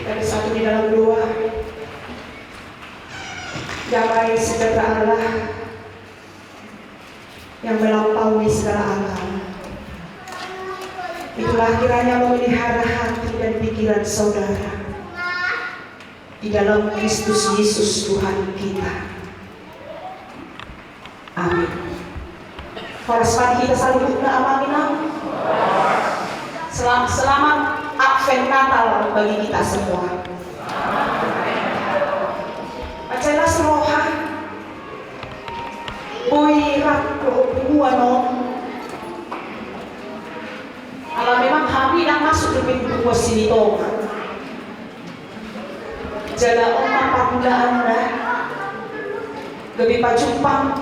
Kita bersatu di dalam doa. Damai sejahtera Allah yang melampaui segala akal, itulah kiranya memelihara hati dan pikiran saudara di dalam Kristus Yesus Tuhan kita. Amin. Para kita saling amin. Selamat Advent Natal bagi kita semua. Bacalah seroha Boy Rakro Buano. Kalau memang kami yang masuk ke pintu buah sini toh, jaga omah pamula anda lebih pacumpang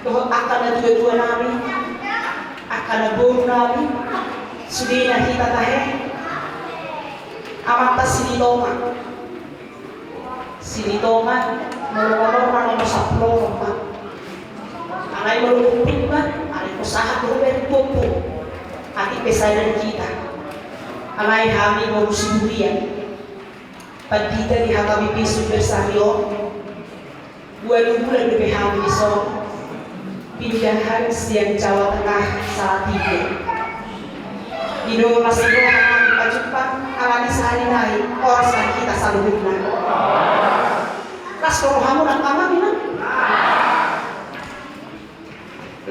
bahwa akan ada dua-dua nabi, akan ada buru nabi sudah kita tahe amat tas sini toma orang yang saplo pak alai melupin kan alai usaha berubah popo hati pesanan kita alai kami ngurusi durian padita di hakami pisu bersario 2 bulan lebih kami so pindahan siang Jawa Tengah saat ini Dino masih doang jumpa alani sehari naik orang kita saluhuna kas rohamu dan kamu ini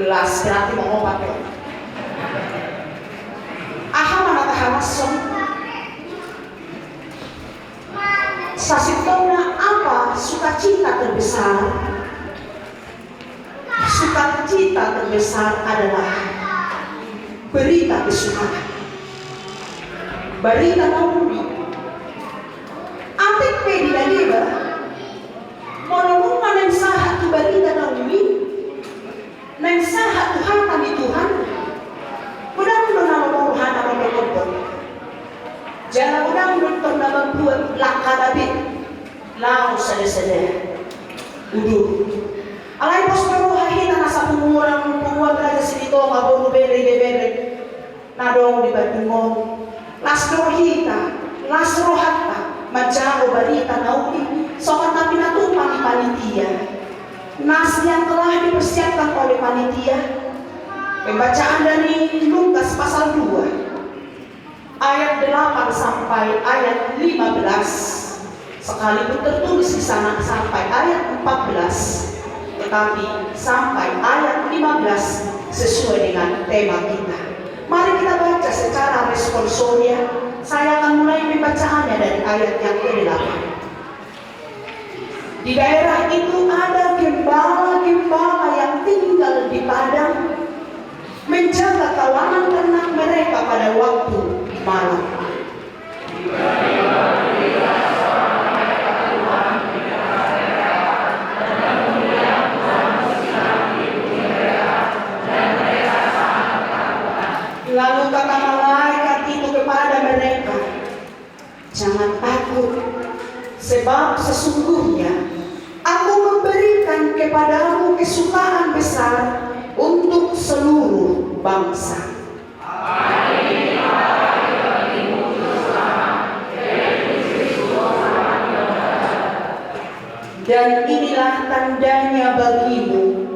las berarti mau ngobat ya aha mana tahamasong sasitona apa sukacita terbesar adalah berita kesukaan. Berita naumi atik pedi daliba monomungan yang sahat tu berita naumi yang sahat Tuhan kami Tuhan mudah-mudahan nama Tuhan nama berkebun jangan mudah-mudahan nama buat langkah David lau sedih-sedih uduh alai pos beruhahina nasa penguang beraja sini toh ngaburu bere nadong di batungong las rohata majaro berita naumi sokat tapi natumpang panitia nas yang telah dipersiapkan oleh panitia. Pembacaan dari Lukas pasal 2 ayat 8 sampai ayat 15 sekalipun tertulis di sana sampai ayat 14 tetapi sampai ayat 15 sesuai dengan tema kita. Mari kita baca secara responsoria. Saya akan mulai pembacaannya dari ayat yang ke-8. Di daerah itu ada gembala-gembala yang tinggal di padang, menjaga kawanan ternak mereka pada waktu malam. Lalu kata malaikat itu kepada mereka, jangan takut, sebab sesungguhnya aku memberikan kepadamu kesukaan besar untuk seluruh bangsa. Dan inilah tandanya bagimu.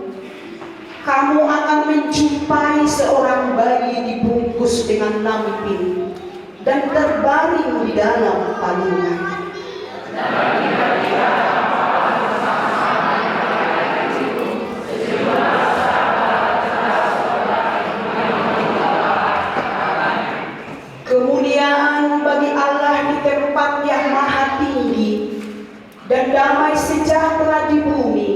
Kamu akan menjumpai seorang bayi dibungkus dengan lampin dan terbaring di dalam palungan. Kemuliaan bagi Allah di tempat yang maha tinggi dan damai sejahtera di bumi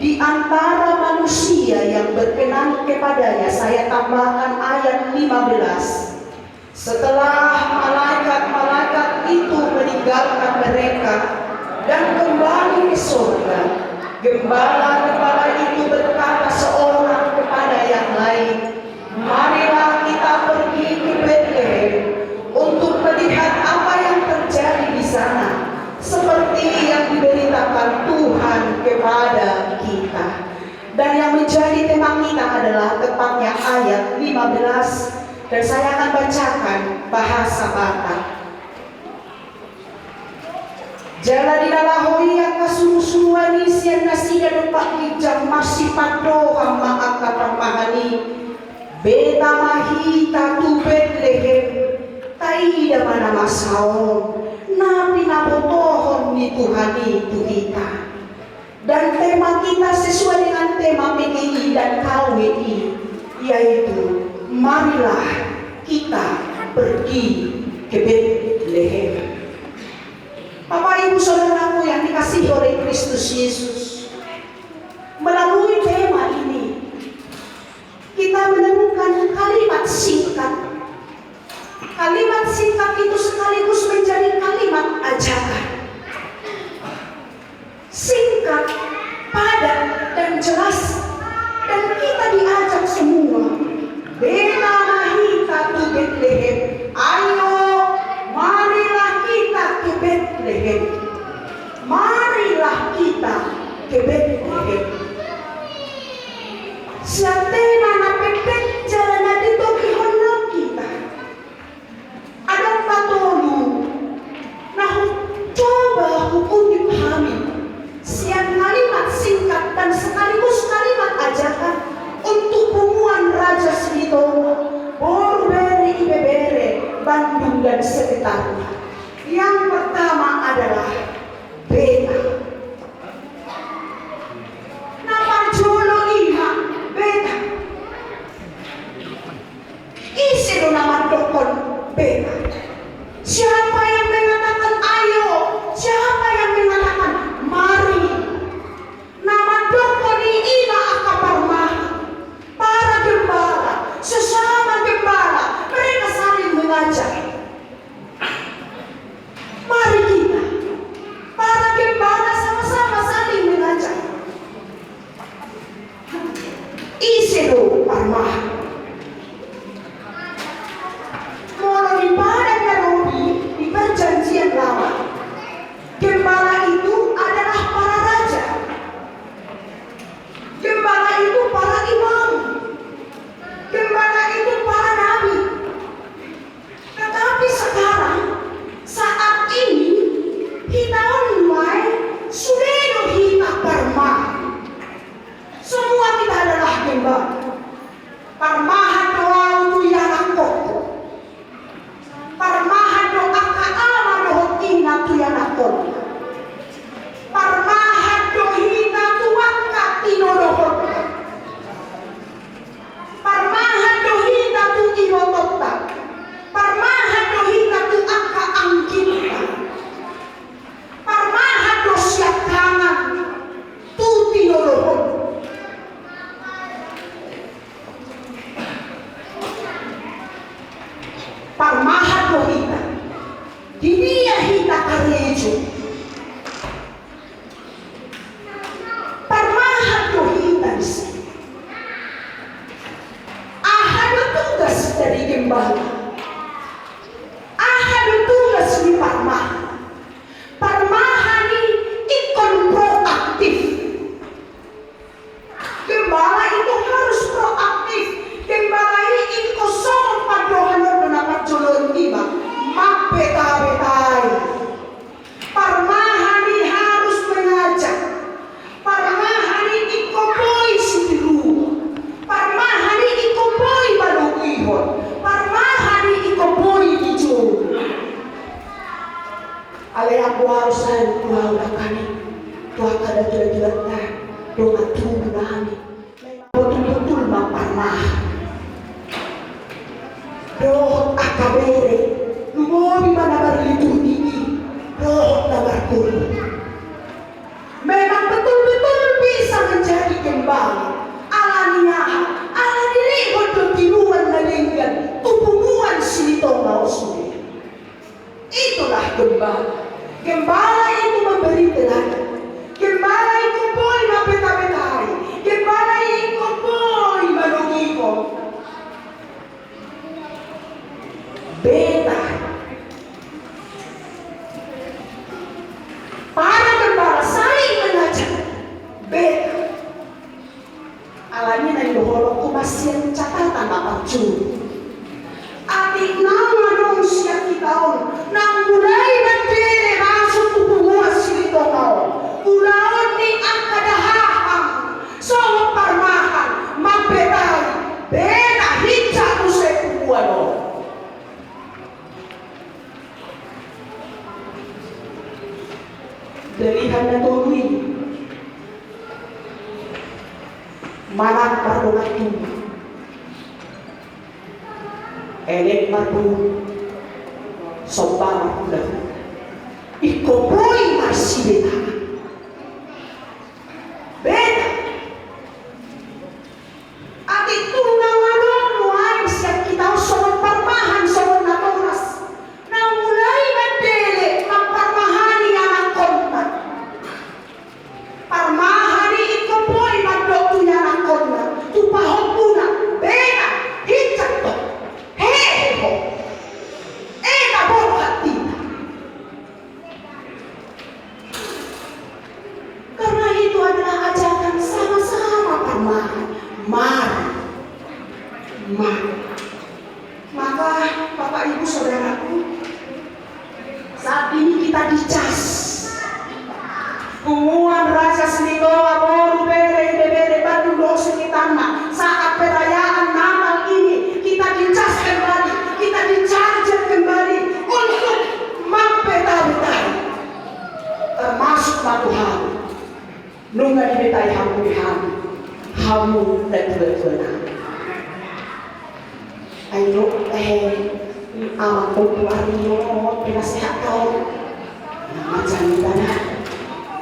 di antara manusia yang berkenan kepadanya. Saya tambahkan ayat 15. Setelah malaikat-malaikat itu meninggalkan mereka dan kembali ke surga, gembala-gembala itu berkata seorang kepada yang lain, marilah kita pergi ke Bethlehem untuk melihat apa yang terjadi di sana, seperti yang diberitakan Tuhan kepada kita. Dan yang menjadi tema kita adalah tepatnya ayat 15, dan saya akan bacakan bahasa Batak. Jala dinalahoi ang kasunsuan siya na siya ng pakijang masipado ang mga kapamahani. Beta mahita tu Bethlehem, taida manamasaon, na pinabotohon ni Tuhan itu kita. Dan tema kita sesuai dengan tema PGI dan KWI, yaitu marilah kita pergi ke Bethlehem. Bapak Ibu Saudaraku yang dikasihi oleh Kristus Yesus, melalui tema ini kita menemukan kalimat singkat. Kalimat singkat itu sekaligus menjadi kalimat ajakan. Singkat, padat, dan jelas. Dan kita diajak semua, Beta mahita tu Bethlehem. Ayo, marilah kita ke Bethlehem. Marilah kita ke Bethlehem. Siatena na pepet jalan na dito kihonang kita. Adang patolu na coba hukum dipahami. Siang kalimat singkat dan sekaligus kalimat ajakan untuk pumuan Raja Sritomo, Borberi Ibebere, Bandung dan sekitarnya. Yang pertama adalah Beta. Naparjolo Ima Beta. Isi do nama dokon Beta. Siapa yang mengatakan ayo? Siapa yang mengatakan mari? Nama dokon Ima akaparmah. Para gembala, sesama gembala, mereka saling mengajak. Mari kita, para gembala sama-sama saling mengajak. Isedo parmah. Mulai di padang Nairobi di perjanjian lama, gembala itu adalah para raja. Gembala itu para imam. Gembala itu para nabi. Tetapi sekarang, saat ini, kita mulai sudah kita parmah. Semua kita adalah gembala. Parmahan doa untuk yang angkot. Parmahan doa kaama doa ina tu yang angkot. Parmahan doa hina tuaka tinodohot. Parmahan doa hina tu inototta. Parmahan doa hina tu angka angkita. Parmahan doa siap tangan tu tinodohot. Parmahan doa hina. Dinia hina karejo. Parmahan doa hina disini. Ada tugas dari gembala. Ada tugas di parmah. Parmahan ini ikon proaktif. Gembala itu harus proaktif. Gembala ini ikon soal padohan dan apa jolon iba. Mapeta-petai. Parmahan ini harus mengajak. Parmahan ini ikopoi sitiru. Parmahan ini ikopoi balukihon. Parmahan ini ikopoi hijau. Ale aku harus saya keluar kami. Tuhan kada jelas-jelasnya doa Tuhan. Betul-betul maparmah. Doa akabere. Lumobi mana berlitu ini. Doa nabarkul. Memang betul-betul bisa menjadi gembala. Alania, alani untuk tinuan nalinggan, tupumuan silitong osuri. Itulah gembala. Gembala itu memberi teladan. Gembala itu boy mapeta-petai. Gembala itu boy manungiko. Beta. Para gembala saling mengajak. Beta. Alami na iloholo kumasiyan catatan mapagju. Ating nama dong siya kitaon nang mulai berdiri masuk tubuh Delihan na tului. Manak pardongan tubuh. Elek marbu. Sombang marbu. Ikopoi masih beta. Beta. Ati tunang along nuain siap kita sobat parmahan sobat natoras. Na mulai mandele mamparmahani anak kontak. Parmahani ikopoi mandoktunya anak kontak. Tupahopuna beta hicak to. Heheho. Ena borhati. Karena itu adalah ajakan sama-sama parmahan. Mari. Maka Bapak Ibu Saudaraku, saat ini kita dicas. Kumuan Raja Senitoa Boru Bere Batu Dosa Kitana. Saat perayaan Natal ini kita dicas kembali, kita dicajar kembali untuk mempeta-betai, termasuk Tuhan. Nunga dibetai hamu dan benar. Ayo amat popularnya penasehat kau macam mana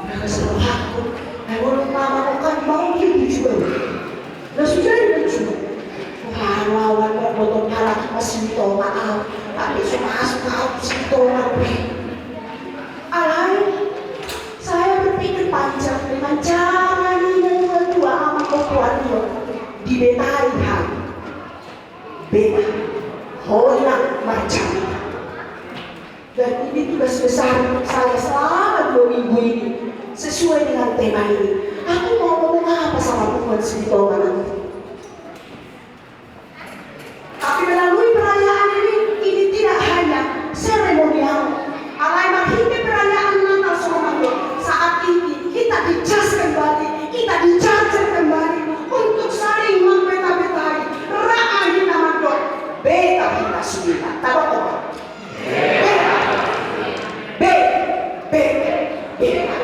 mereka selalu aku ayo nama kan mau gitu juga dan sudah ada juga lawan botol halak masih tahu maaf tapi suka situ alai saya berpikir panjang dengan cara ini dua amat popularnya dibetai hati beta hola macam dan ini tugas besar saya selama 2 minggu ini sesuai dengan tema ini. Aku mau ngomong apa sama Tuhan Senitoa nanti, tapi melalui perayaan ini tidak hanya seremonial alai mahini perayaan Natal Somalia. Saat ini kita dicas kembali, kita dicajar kembali untuk saling membeta-betai ra'ahin nama dok beta kita sembilan tahu apa? Beta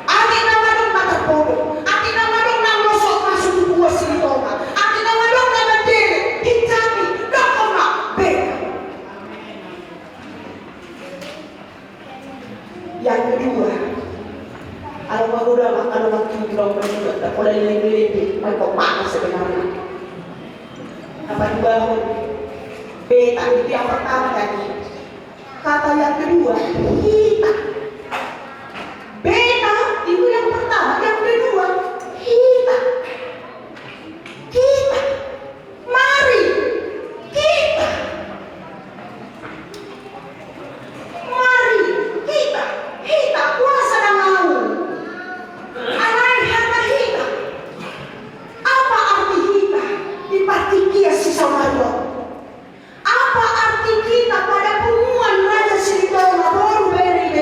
ati nama dok mata bodoh, ati nama dok nang losok masuk buah Senitoa, ati nama dok nama dele hijami dok oma beta. Yang kedua, kalau udah makan waktu bilang berdua, tak boleh lebih kok panas sebenarnya. Apa dibangun? Beta itu yang pertama tadi. Kata yang kedua, kita. Beta itu yang pertama, yang kedua, kita. Kita. Mari. Kita. Mari. Kita. Kita puasa dan mau. Alai harta kita. Apa arti kita di partikia si Samario? Apa arti kita pada pengumuman Raja Senitoa Boru Bere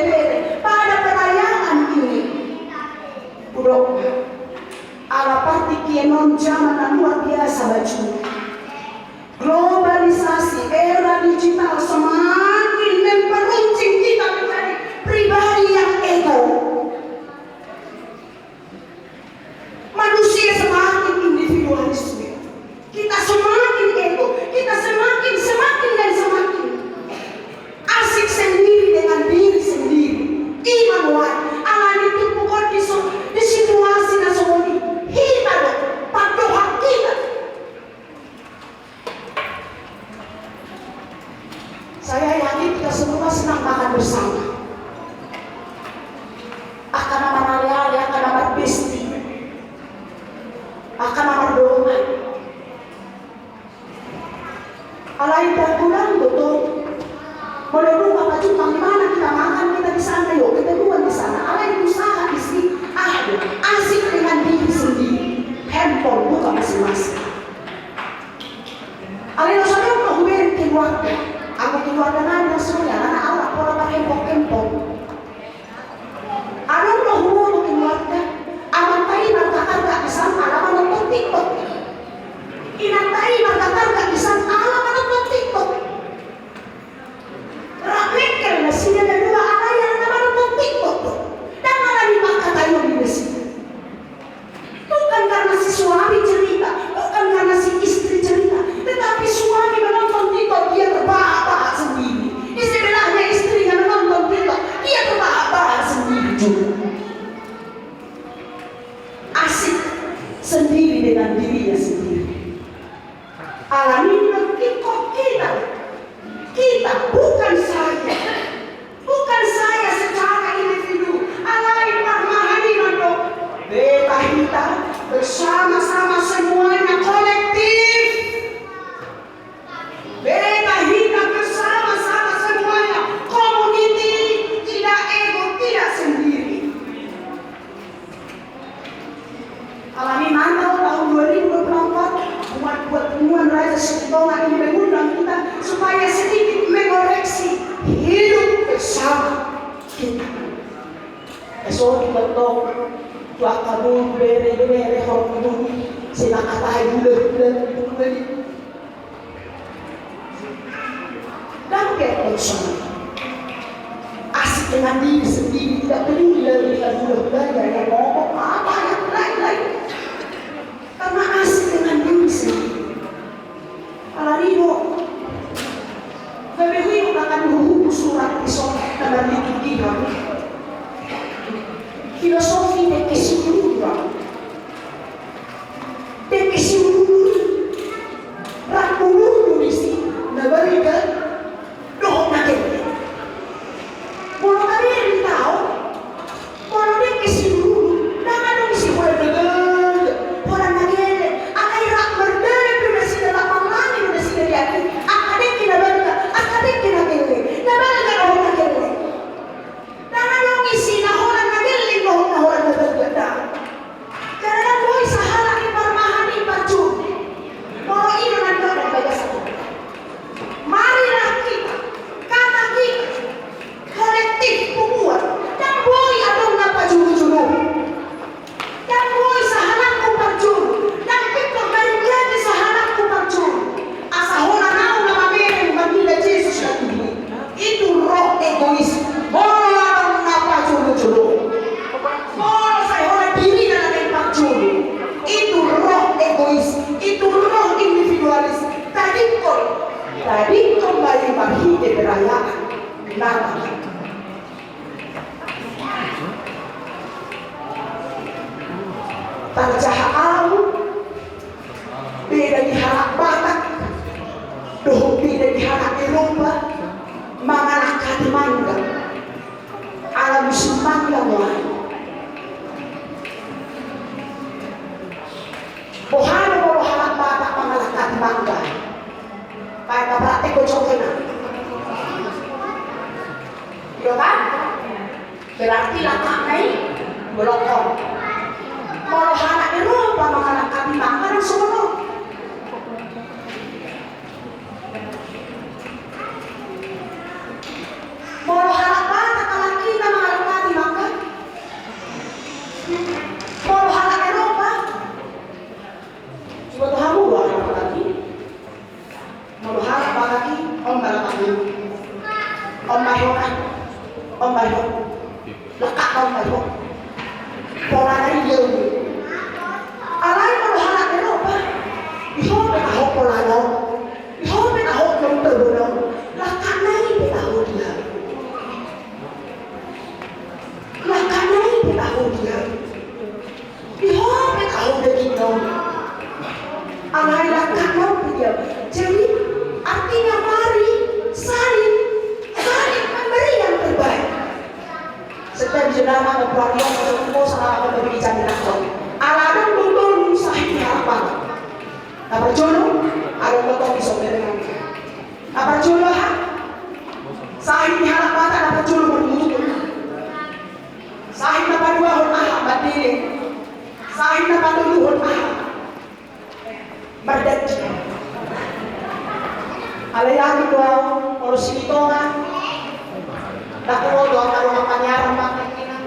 Sorry betul, tuak kabur bere hormat dulu, sila katai bulan. Dan kayak asik dengan diri sendiri, tidak peduli dengan bulan yang ngomong apa yang lain-lain, karena asik dengan diri sendiri. Alarino, Gabriel akan menghubung surat pisau dan liturgi kami. Filosofi de kesimpulan, rakulu nulis, nabariga, doh nagen. Kalau kalian tahu, kalau de kesimpulan, jangan nulis orang nagen, orang nagen. Akai rak berdaya sudah sih dalam lagi sudah sih dari aku. Akadek nabariga, akadek nagen, nabariga doh nagen. Jangan nulis na orang nagen. Orang berbeda. Karena boy sahala ni permahani baju. Kalau ini nanti orang baca satu. Marilah kita, kata kita, kolektif membuat. Dan boy ada ngapa juru-juru. Dan boy sahala ku baju. Dan kita berikan di sahala ku baju. Asahona nau nama mereng bagi Yesus lagi. Itu roh egois. Orang ngapa juru-juru. Oh, saya orang diri dan ada yang pakcul. Itu roh egois, itu roh individualis. Tadi kembali bagi keberayaan nama. Tanjaha alu, beda di halak Batak, doh beda di halak Eropa, manganak kati mangga, alam musim mangga mulai. Bohano mo halak Batak mangalakat mangga. Kaya kabrate ko chokin na. Yo kan? Berarti latak na belokong. Mo halak Eropa mangalakat mangga ng sumunod. Mo halak Batak kalaki na mangalakat mangga. Mo halak Eropa. Coba tuh hamu doa apa lagi? Mau harap apa lagi? Om balap dulu. Om bayok. Lekat om bayok. Pola dari dia. Alai mau harap Eropa. Iho petahok pola dong. Iho petahok dong terbodong. Lekat naik petahok dia. Lekat naik petahok dia. Iho petahok daging dong. Alai lakukan dia. Jadi artinya mari saling memberi yang terbaik. Setiap jenama memperhatikan untuk sama memberi jaminan kau. Aladang dulu sahih apa? Apa jono? Ada potong pisau dengan. Apa jono ha? Sahih apa? Apa jono bermutu? Sahih apa dua huruf badiri? Sahih apa dulu huruf? Berdat. Alayagi ko ang sinito nga. Nakuha doon ang mga panyaran bakit ina.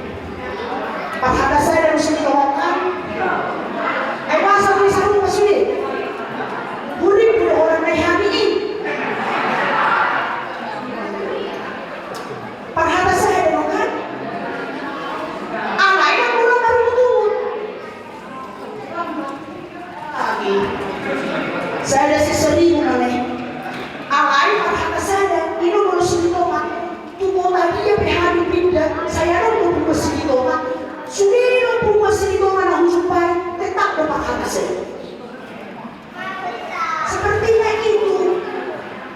Pagkakasay na sinito nga. Ay masa ko isa kong pasuli. Hurip ko orang na ihamiin. Pagkakasay na nga. Alay na mula marunod. Lagi. Saya si sering nane. Alai pada saya ini harus ditolak. Tubuh tadi ya behani pindah. Saya nunggu masih ditolak. Sudah nunggu masih ditolak nah supaya tetap dapat hak saya. Sepertinya itu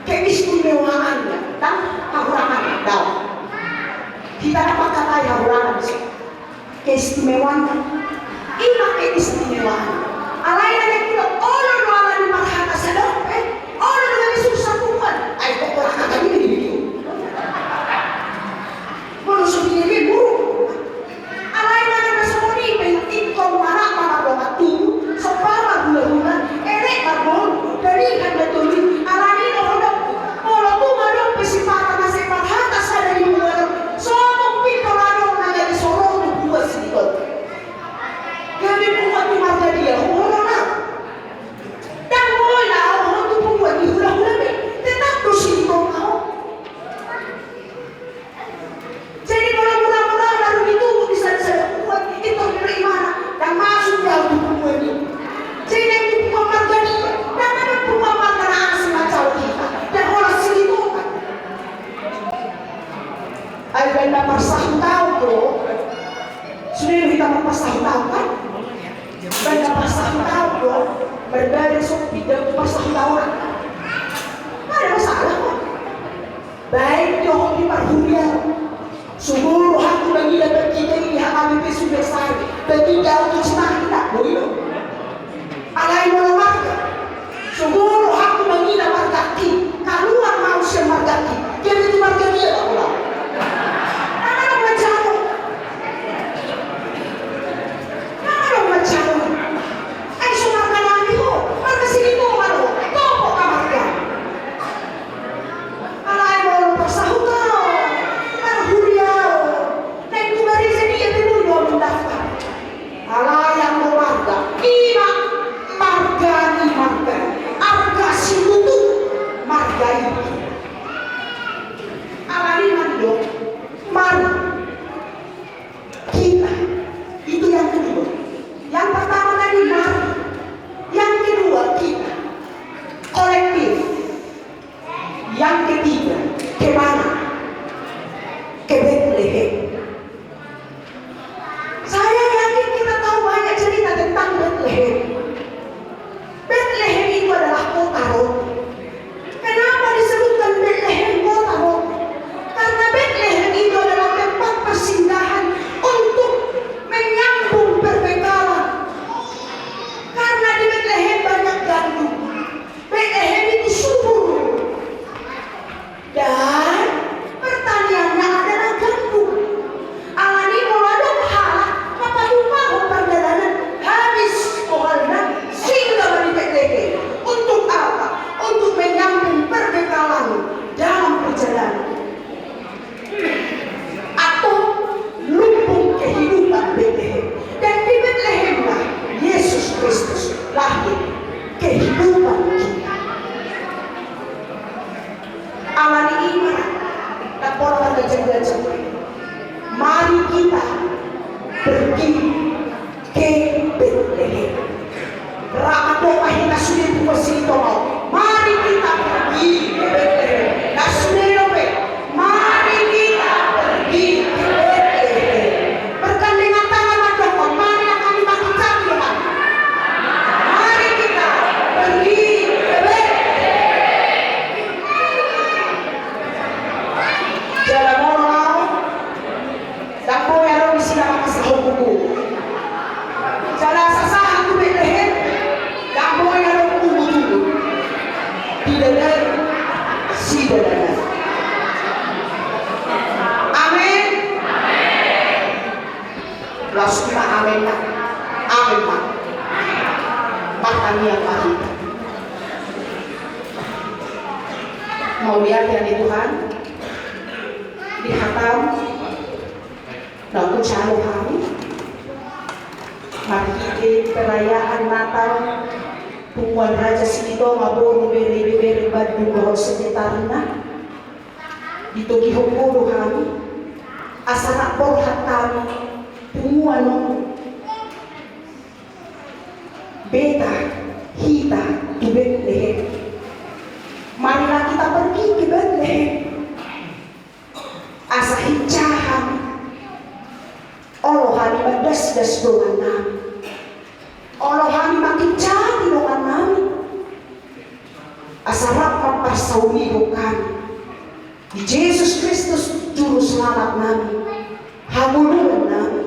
keistimewaannya dan kekurangan dalam. Kita dapat kata kekurangan keistimewaan. Ini keistimewaan. Alai nane kita orang orang di marhaka sadar. Orang dengan susah kuman. Ay kok orang kata ini video. Kalau sudah ini buruk. Alai nane masoni penting kau marah mana doa tu. Sepama gula-gula. Erek karbon dari kan betul. Alai ini orang kalau tu madam pesipatan nasi marhaka sadar di bulan. Somong pintu ladong nanya di sorong. benda persahun tahu bro. Sudah kita mau persahun tahu kan? Benda persahun tahu bro. Berbeda sopi dan persahun tahu kan? Nggak ada masalah kok. Baik doang di parhuria. Seluruh hati bagi dapat kita ini hak kami sudah sari. Bagi jauh untuk senang tidak boleh. Alai malam marga. Seluruh hati bagi dapat kaki. Kaluan manusia margaki. Dia itu marga dia tak pula. Mana macam? Mana macam? Ay sumarga lagi ho. Marga sini mo malo. Topo ka marga. Alai malam persahutao. Parhuriao. Naik tugari sini ya dulu mendaftar. Alai yang mau marga. Ima marga ni marga. Arga sinutu marga ini. Alani mandok, mari kita. Itu yang kedua. Yang pertama tadi mari. Yang kedua kita. Kolektif. Yang ketiga kemana? Ke Bethlehem. Saya yakin kita tahu banyak cerita tentang Bethlehem. Bethlehem itu adalah kota roti. Kenapa disebutkan Bethlehem kota roti? Karena Bethlehem itu adalah tempat persinggahan untuk menyambung perbekalan. Karena di Bethlehem banyak gandum. Bethlehem itu subur. Dan pertaniannya adalah gandum. Alani moladong halak mapalumah perjalanan habis kohalna sehingga di Bethlehem. Untuk apa? Untuk menyambung perbekalan dalam perjalanan. Atau lumbung kehidupan Bethlehem. Dan di Bethlehemlah Yesus Kristus lahir kehidupan kita. Alani iman tak pola gajah-gajah. Mari kita pergi ke Bethlehem. Rakato kahina sudah puasi tolong. Mari kita pergi ke Bethlehem. Nasunerobe. Mari kita pergi ke Bethlehem. Bergandengan tangan mandokon. Mari akan dimakan Tuhan. Mari kita pergi ke Bethlehem. Jalan moral. Dan boleh di sini apa sahur buku. Jalan sasah ke Bethlehem. Dan boleh buku dulu. Tidak ada si dadana. Amin. Langsung kita amin pak. Amin pak. Makan yang pahit. Mau lihat yang di Tuhan dihatam dan kucalo kami. Mari kita perayaan Natal. Tuan Raja Sinito maboro beri badu bahwa sekitarnya ditugi hukuru kami asana porhat kami tumuano beta hita di Bethlehem. Marilah kita pergi ke Bethlehem. Asa hincahan olohani madas-das doan nami. Olohani makin cari doan nami. Asarap mampasauli doan di Yesus Kristus juru selamat nami. Hamuluan nami.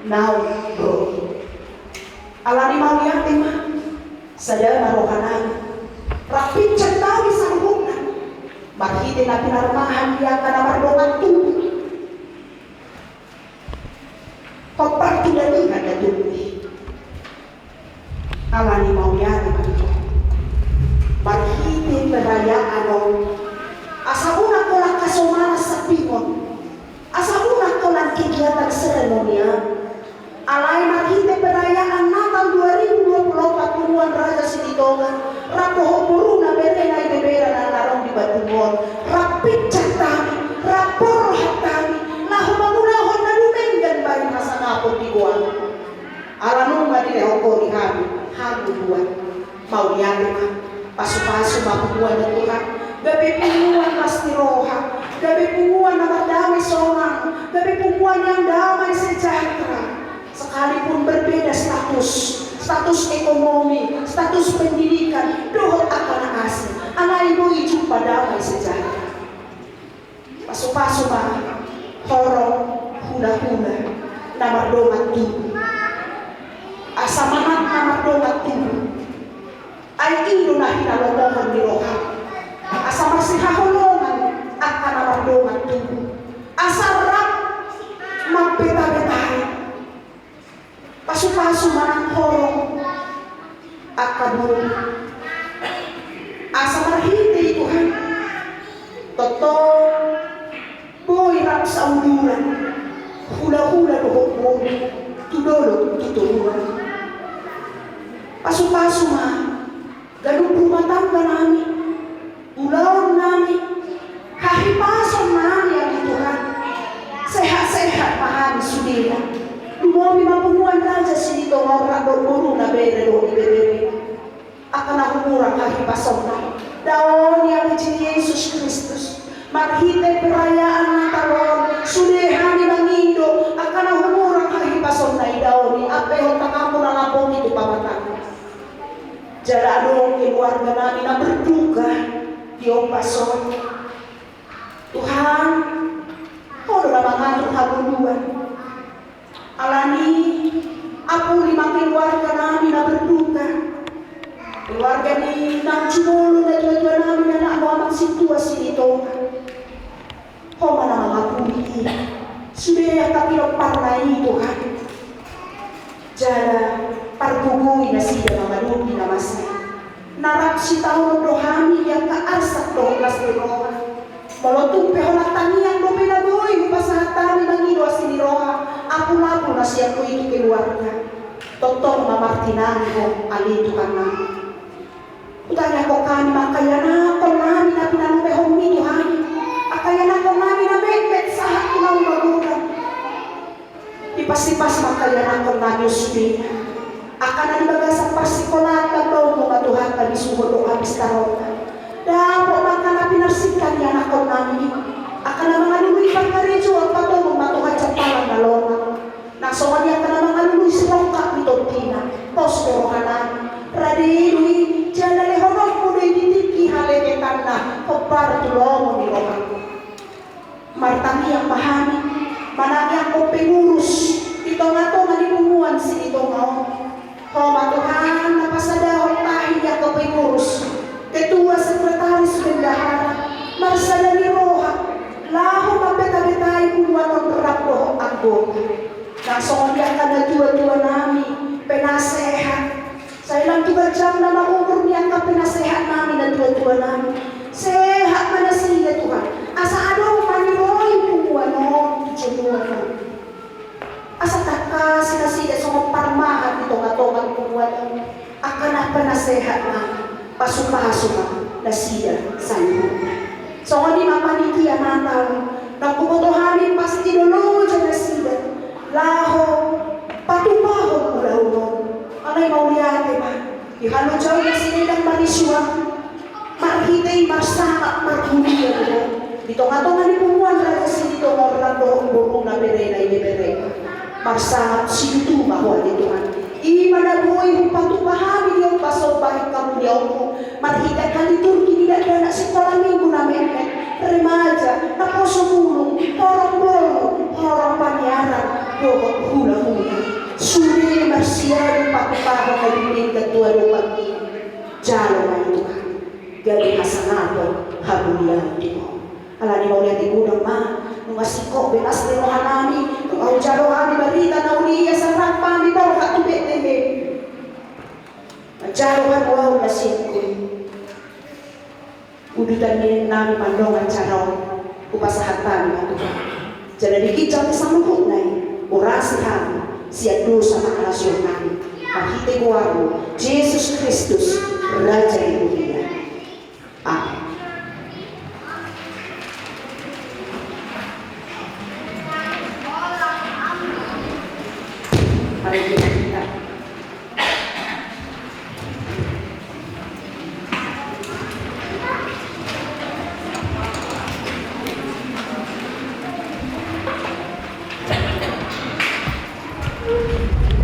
Now bro. Alani mau lihat tema. Sadar marokan nami. Rapid centawi sanggunan. Makita na pinarmahan dia ka na marungan tuloy. Pagpagtulalingan na tuloy. Alani mau yan ang ito. Makita perayaan o. Asa una ko lang kasumanas sa pingon. Asa una ko lang kegiatan seremonia. Alay makita perayaan Natal 2024 Tuan Raja Sinitongan. Rapoho puro na bere na ibebera na larong di Batungon. Rapid chatami, rapor hatami, nahumagunahon na lumenggan ba yung kasanapot di Guan. Alanong nga din ako ni kami, haguduan. Mauyari ma, paso-paso makuduan na Tuhan. Gabi punguan pastiroha, gabi punguan na madami sonang, sekalipun berbeda status ekonomi, status pendidikan, dohot akan asing. Alai mo jumpa damai sejahtera. Pasu-pasu mah horong hula-hula nama dongat tubuh. Asa manat nama dongat tubuh. Ai indo nahi nalomongan di roha. Asa masih haholongan akan nama dongat tubuh. Asa rak mabeta-betai. Pasu-pasu manang horong akan burung. Asa marhiti Tuhan. Totoo boy rak sauluran. Hula-hula dohok boy. Tudolo tutuluran. Pasu-pasu mah gadung rumah tangga nami, ulang nami, hahipason nami yang Tuhan. Sehat-sehat pahami sudira. Dumomi mapunguan raja sini tongor rakor na bere do ibere. Akan aku murah hahipason nami. Daon yang Yesus Kristus. Maghite perayaan Natal, sudehani mangindo, akan aku murah hahipason na idaon. Ape hotak kamu nalapong itu pamatang. Jala dong keluarga namin na berduka di opason. Tuhan, kau udah mengatur habuluan. Alani, aku 5 keluarga namin na berduka. Keluarga ni nang cumulu na tua-tua namin na naamang situasi ito. Kau mana mengakui, sudah kapilok parnai Tuhan. Jala pargugui na siya mamalugi na masay. Narap si tao dohami yang kaasak dohlas ni roha. Molotong pehonak tanian do pinagoy pasahatami mangido asini roha. Apu-apu na siya ko itu keluarga. Totong mamartinani ko alito ka na. Utanya ko kami makayana ko nami na pinanumehong mi Tuhan. Akayana ko nami na met sahat ko na umagunan. Ipas-ipas makayana ko nami usbina. Akan ada bagasa pasikolan atau mga Tuhan kami sumod o abis tarona. Dapo makan na pinarsikan niya na kon namin. Akan na mga luluy pagkaridyo at patulong matuhan sa palang na lona. Nasokan niya ka na mga luluy sa longkak ni Tontina. Postorohan na. Radilui, dyan na lehonok mo na ititiki haleketan na kopar tulong ni Rohan. Martangi ang mahami. Managi ang pengurus. Ito nga to manipumuan si ito nga. Homa Tuhan, napasadahon tayo niya ko pengurus. Ketua Sekretaris Bendahara, Marsada ni Roha, laho mabeta-betay kumuan ng rapdo ang boga. Nasongya ka na dua-dua nami, penasehat. Sa ilang 2 jam na maumur niya ka penasehat nami na dua-dua nami. Sehat man na siya Tuhan. Asa ano maniroy kumuan ng tujuan nami. Asa taka sila siya sa mga parmahan ito nga tongan kumuan akan apa nasehat na pasupasok na siya sa iyo. So kung di mapanikiya natin na kumutuhanin pas tinulungan siya na siya laho patupahon mula unon anay mauliyate ba ihalo siya na sinilang maniswa marhitay marsaka marhuliya unon dito nga ito nga ni kumuan na kasi dito nga orlando burong na berena iniberena marsangat situ bahwa itu kan ima na buhay patupahan yung pasok bahit kamu diyaw mo marhita ka ni Turki tidak ada anak sekolah minggu na memek remaja na posumulong horong panyaran dohot hula-hula suri marsiya patupahan na duling ketua lupa jalo na itu kan gadi hasanato habulian di mo ala di mau lihat di gudang mah numasiko belas de rohanami au jarohani barita na uliya sa rakpami baru hatu betehe jarohan wau na singko udutan ni nami mandongan caraw upasahatan na Tuhan jadi dikicau kesamuhut nai orasi kami siya dosa makalasyon nami mahite guaro Jesus Kristus Raja yang mulia. Amin. Mari kita Thank you.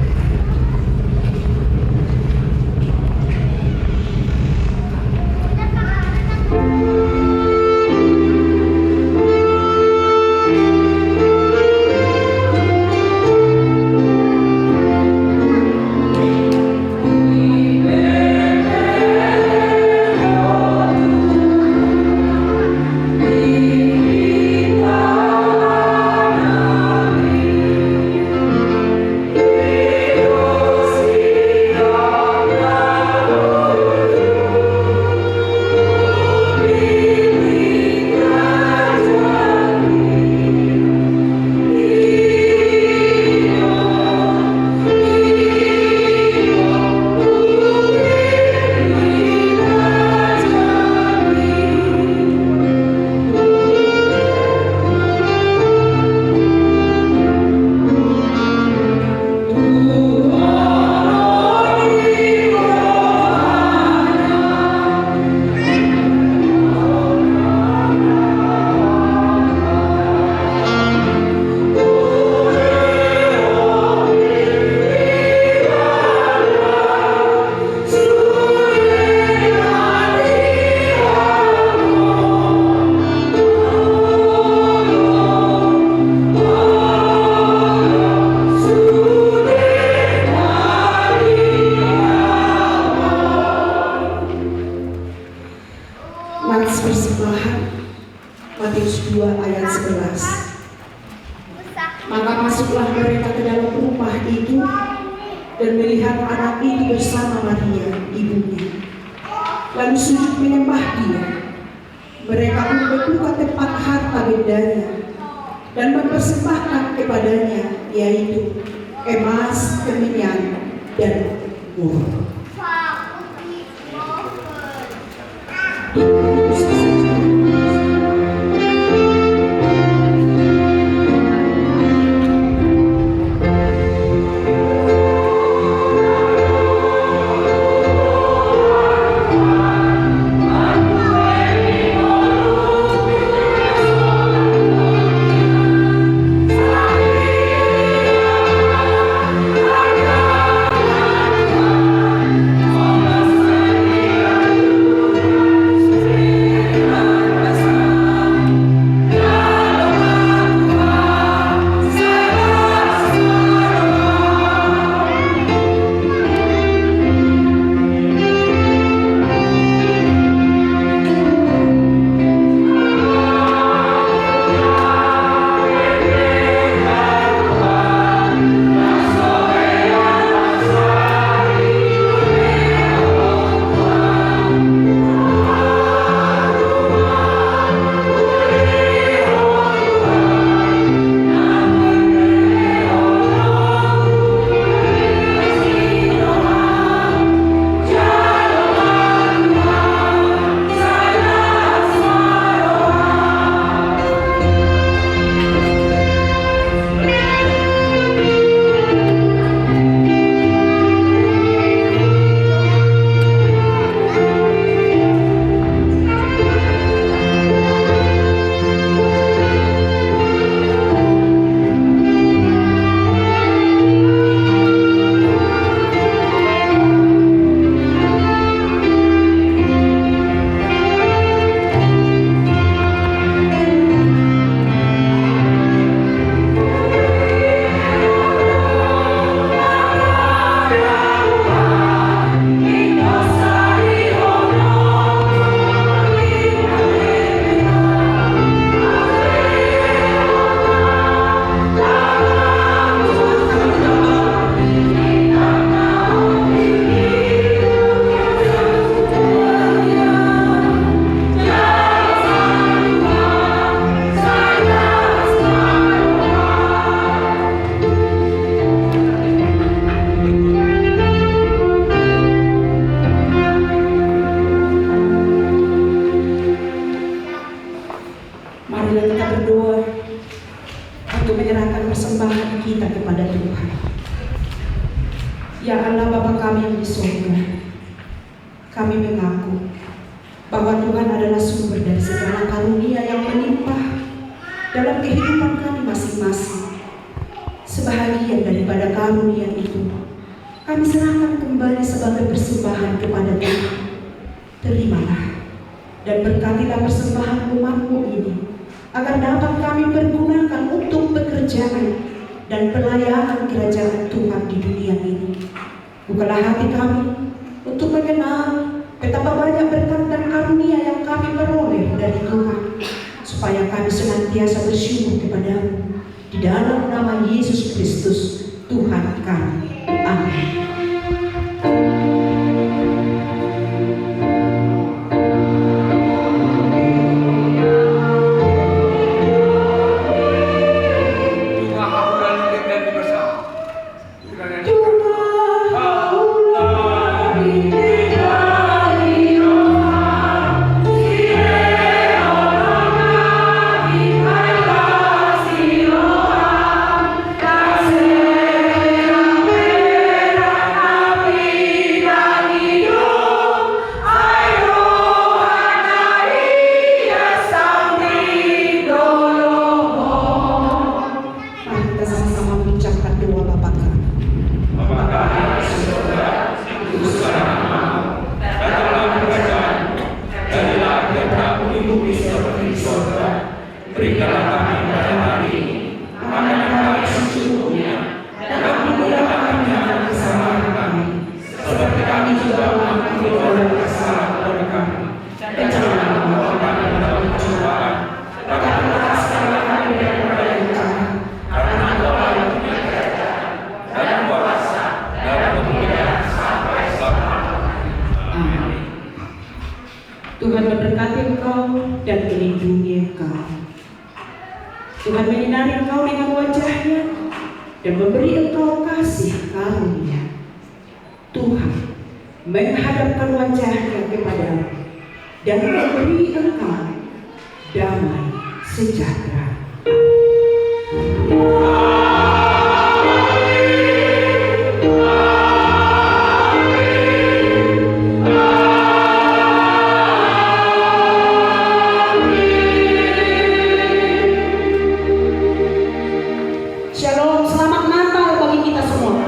Maka masuklah mereka ke dalam rumah itu dan melihat anak itu bersama Maria, ibunya. Lalu sujud menyembah dia. Mereka pun membuka tempat harta bendanya dan mempersembahkan kepadanya, yaitu emas, kemenyan, dan mur. Ya Allah Bapa kami yang di surga, kami mengaku bahwa Tuhan adalah sumber dari segala karunia yang melimpah dalam kehidupan kami masing-masing. Sebahagian daripada karunia itu kami serahkan kembali sebagai persembahan kepada Tuhan. Terimalah dan berkatilah persembahan umat-Mu ini, agar dapat kami pergunakan untuk pekerjaan dan pelayanan kerajaan Tuhan di dunia ini. Bukalah hati kami untuk mengenal betapa banyak berkat dan karunia yang kami peroleh dari Tuhan, supaya kami senantiasa bersyukur kepada-Mu. Di dalam nama Yesus Kristus, Tuhan kami. Amin. Terima Tuhan menyinari engkau dengan wajah-Nya dan memberi engkau kasih karunia. Tuhan menghadapkan wajah-Nya kepadamu dan memberi engkau damai sejahtera. Shalom, selamat Natal bagi kita semua.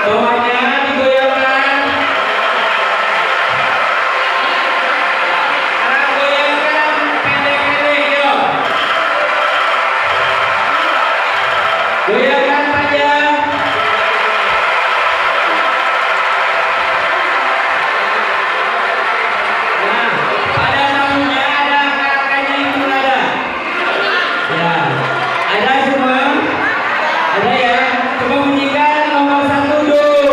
Bawahnya digoyangkan. Sekarang goyangkan pendek-pendek yuk. Goyangkan panjang. Nah, pada tamunya ada kakaknya itu ada. Ya, ada semua. Ada ya. Coba bunyikan nomor 1 dulu.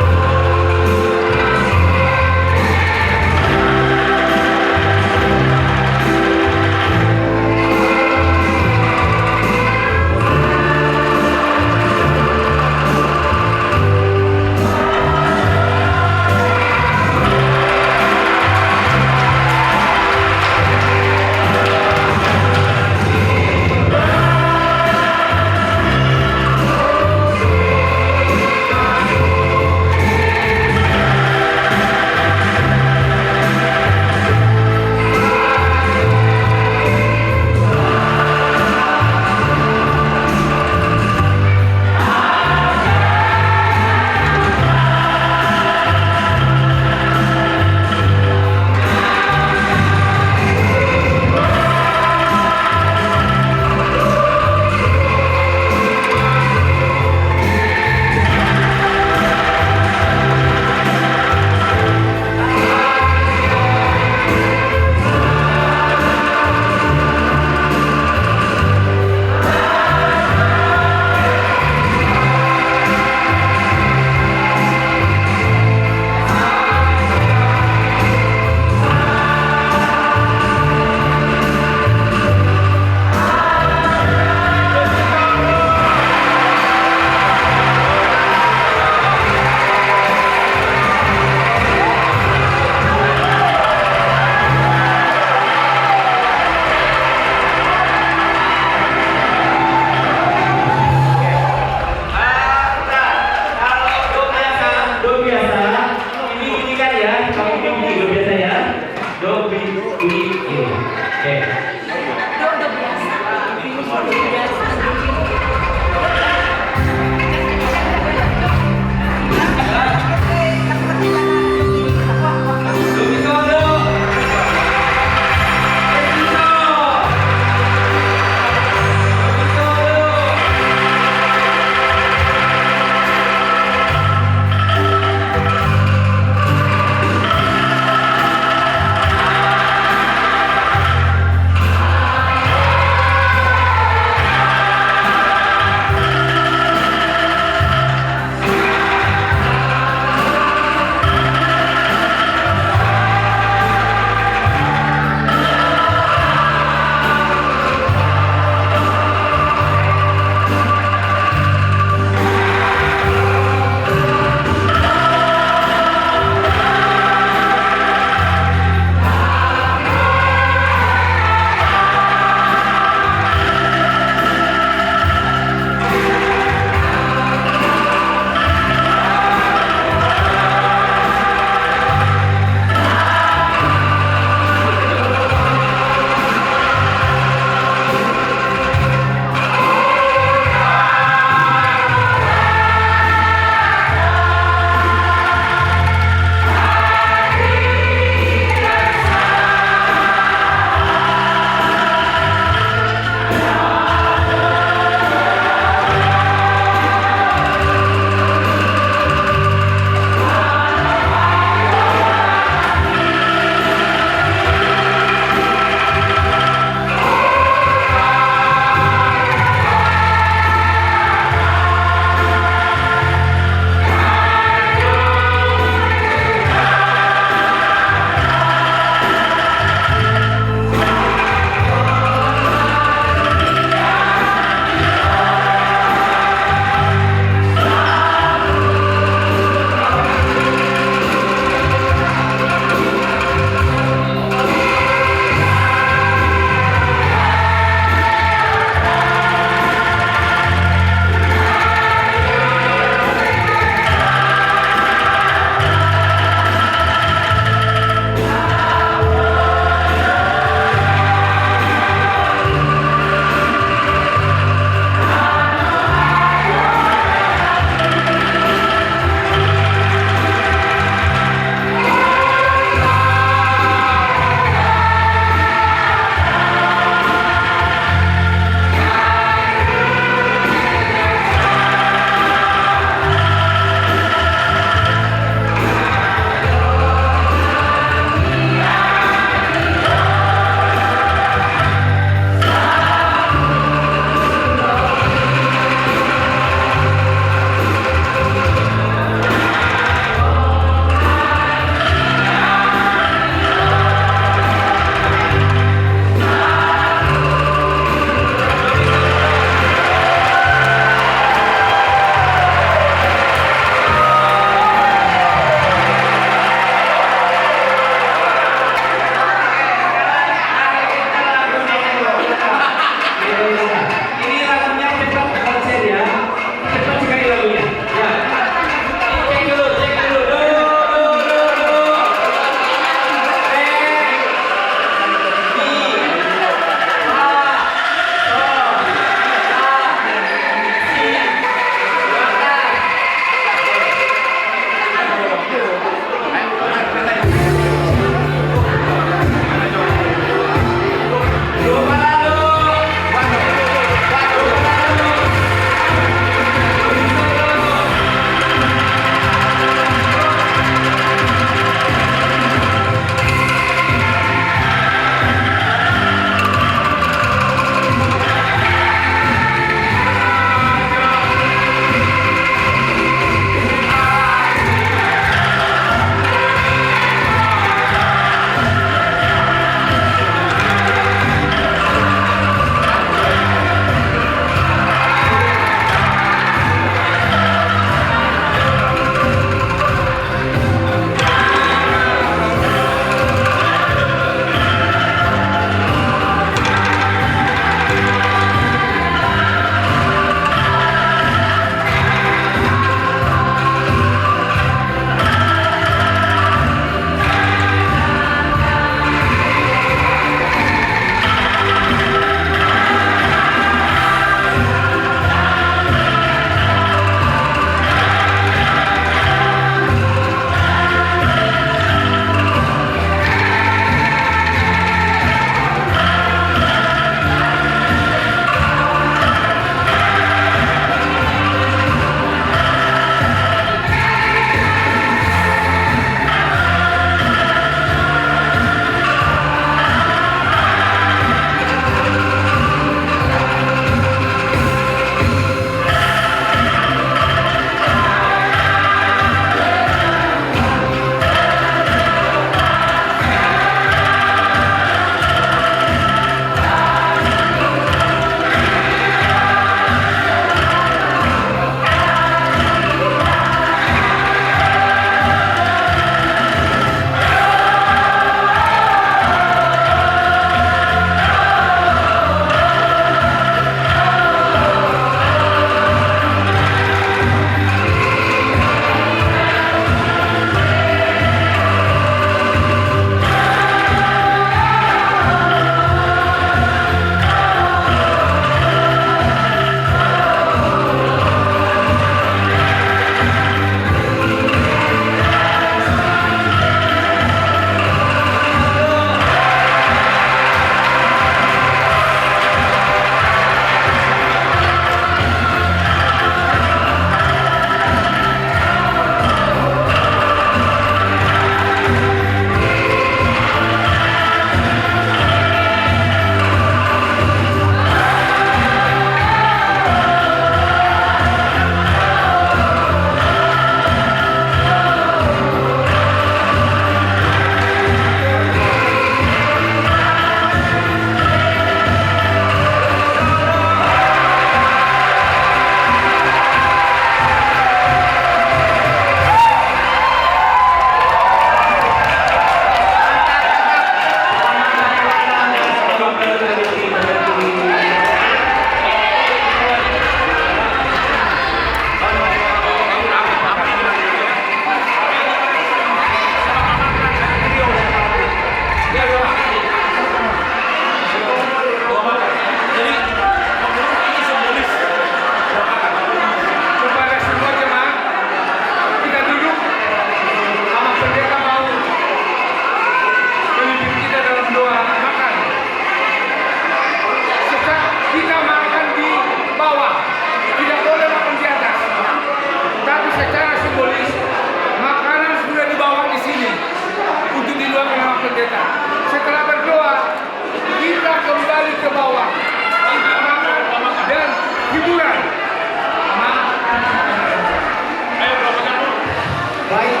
Baik.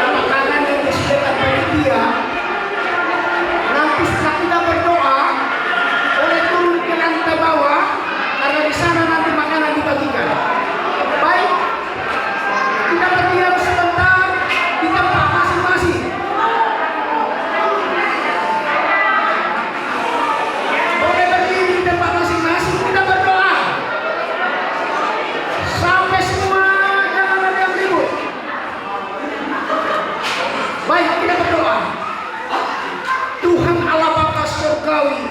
Makanan yang disediakan panitia nanti setelah kita berdoa boleh turun ke lantai bawah karena di sana nanti makanan dibagikan. Baik, kita berdiam sebentar di tempat masing-masing. Boleh berdiri di tempat masing-masing, kita berdoa sampai semua jangan ada yang ribut. Baik, kita berdoa. Tuhan Allah Bapa Surgawi,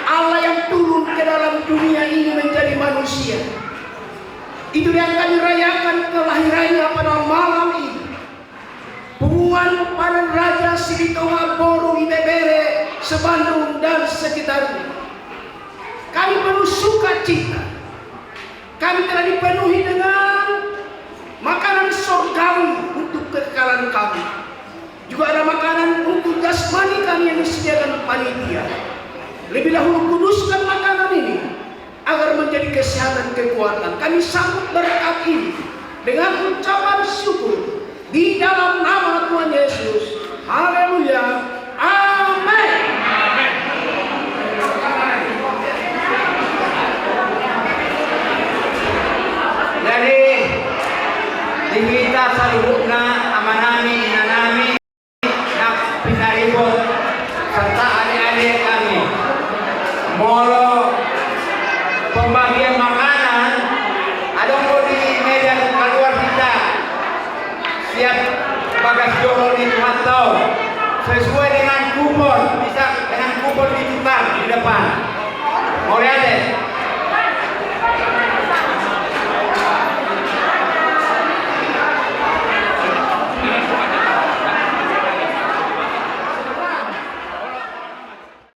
Allah yang turun ke dalam dunia ini menjadi manusia. Itu yang kami rayakan kelahirannya pada malam ini. Pengumuman Panen Raja Silitonga Boru Ibebere Sebandung dan sekitarnya. Kami penuh sukacita. Kami telah dipenuhi dengan makanan surgawi untuk kekekalan kami. Juga ada makanan untuk jasmani kami yang disediakan panitia. Lebih dahulu kuduskan makanan ini agar menjadi kesehatan kekuatan. Kami sambut berkat ini dengan ucapan syukur di dalam nama Tuhan Yesus. Haleluya. Amin. Jadi kita salubukna amanami inanami nak pinaribot serta adik-adik kami molo pembagian makanan ada di medan keluar kita siap bagas jolo di Tuhan tahu sesuai dengan kupon bisa dengan kupon ditukar di depan.